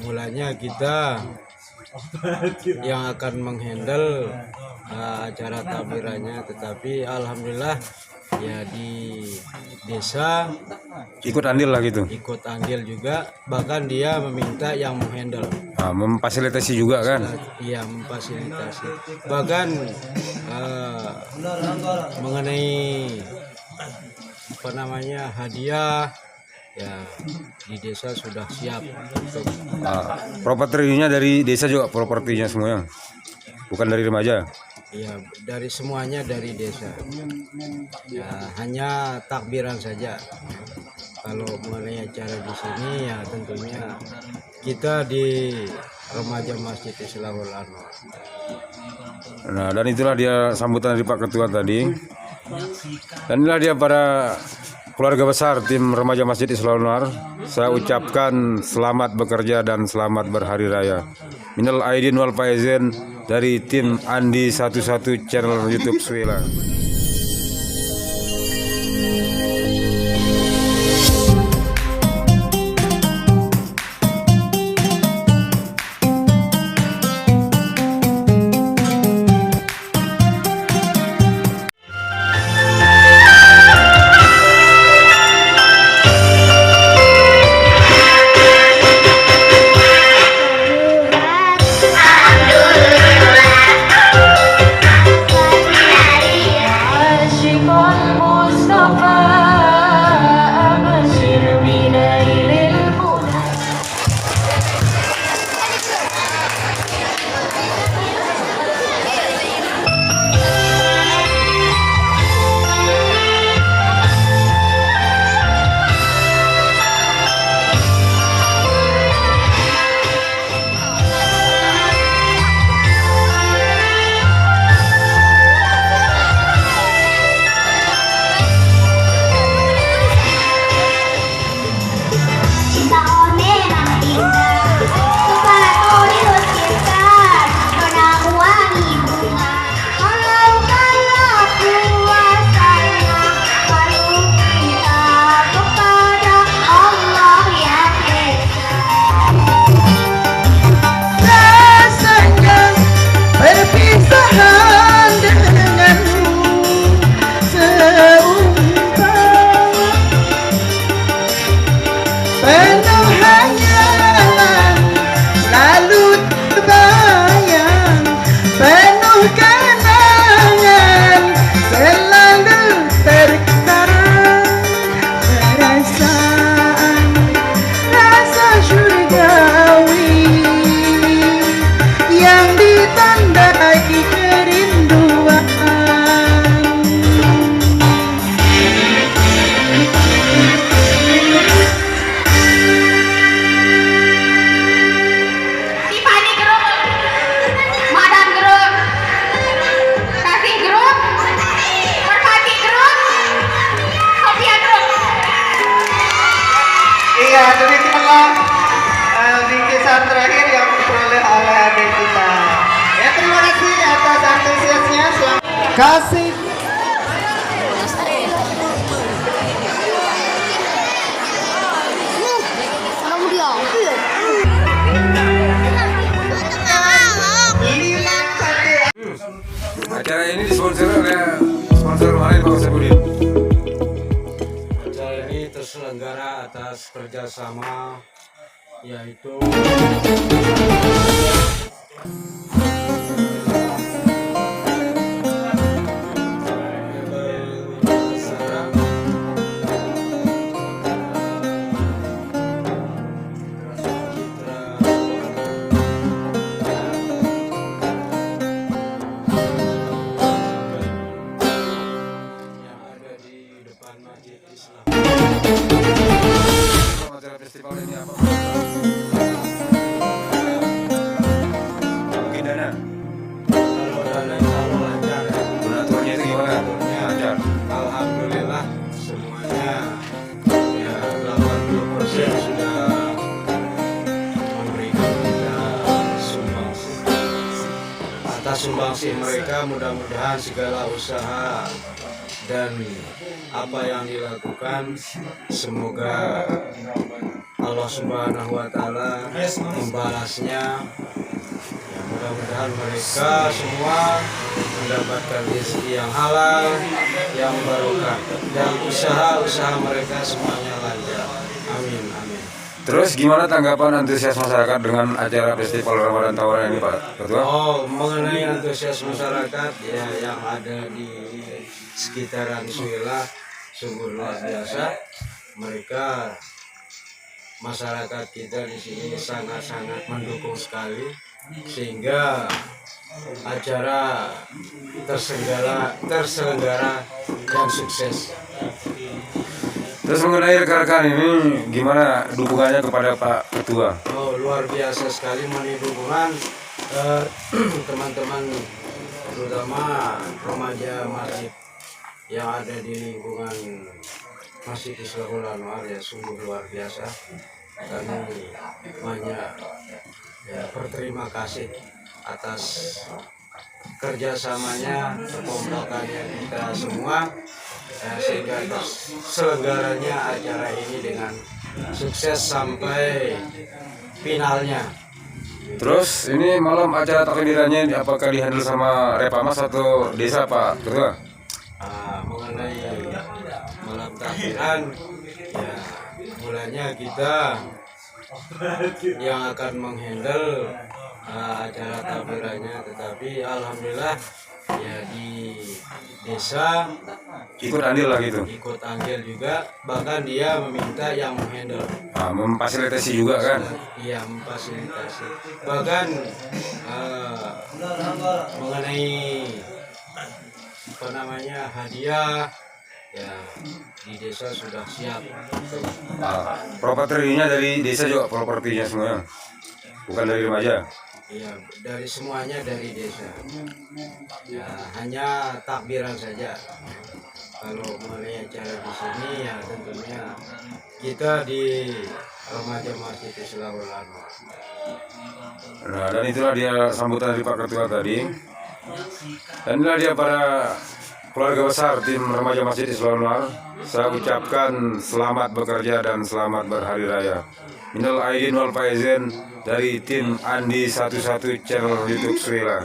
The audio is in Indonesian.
mulanya kita yang akan menghandle acara takbirannya, tetapi alhamdulillah ya di desa Ikut andil lah gitu. ikut andil juga, bahkan dia meminta yang menghandle. Memfasilitasi juga kan. Iya, memfasilitasi. Bahkan mengenai apa namanya hadiah ya di desa sudah siap untuk Propertinya dari desa juga, propertinya semuanya. Bukan dari remaja. ya dari semuanya dari desa. Ya hanya takbiran saja. Kalau mengenai acara di sini ya tentunya kita di remaja Masjid Islahul Anwar. Nah, dan itulah dia sambutan dari Pak Ketua tadi. Dan inilah dia para keluarga besar tim remaja Masjid Islahul Anwar. Saya ucapkan selamat bekerja dan selamat berhari raya. Minal aidin wal faizin dari tim Andi 11 channel YouTube Swila. Iya, demikianlah bingkisan terakhir yang diperoleh oleh adik kita. Ya, terima kasih atas antusiasnya. Kasih. Acara ini disponsori oleh sponsor lain Pak Sabudin. Acara ini terselenggara atas kerjasama yaitu Acara festival ini apa? alhamdulillah semuanya ya 80% sudah memberikan kita sumbangsi. Atas sumbangsi mereka mudah-mudahan segala usaha dan apa yang dilakukan semoga Allah Subhanahu wa Ta'ala membalasnya. Ya, mudah-mudahan mereka semua mendapatkan rezeki yang halal, yang barokah, dan usaha-usaha mereka semuanya lancar. Amin, amin. Terus gimana tanggapan antusias masyarakat dengan acara Festival Ramadan Tahunan ini, Pak Ketua? Oh, mengenai antusias masyarakat ya yang ada di sekitaran Suila sungguh luar biasa. Mereka masyarakat kita di sini sangat-sangat mendukung sekali sehingga acara terselenggara dan sukses. Terus mengenai rekan-rekan ini gimana dukungannya kepada Pak Ketua? Oh, luar biasa sekali mengenai dukungan teman-teman terutama remaja masjid yang ada di lingkungan Masjid Islahul Anwar ya sungguh luar biasa. Kami banyak ya berterima kasih atas kerjasamanya, kekompakannya kita semua ya, sehingga terselenggaranya acara ini dengan sukses sampai finalnya. Terus ini malam acara takbirannya apakah dihandle sama Repamas atau desa, Pak Ketua? Mengenai malam takbiran ya mulanya kita yang akan menghandle acara takbirannya, tetapi alhamdulillah ya di desa Ikut andil lah gitu. ikut andil juga, bahkan dia meminta yang menghandle. Memfasilitasi juga kan? Iya, memfasilitasi. Bahkan mengenai apa namanya hadiah ya di desa sudah siap. Propertinya dari desa juga, propertinya semuanya, bukan dari remaja. Iya, dari semuanya dari desa. Ya, hanya takbiran saja. Kalau mengenai acara di sini ya tentunya kita di remaja Masjid Islahul Anwar. Nah, dan itulah dia sambutan dari Pak Ketua tadi. Dan inilah dia para keluarga besar tim remaja Masjid Islahul Anwar. Saya ucapkan selamat bekerja dan selamat berhari raya. Minal aidin wal faizin dari tim Andi 11 channel YouTube Suila.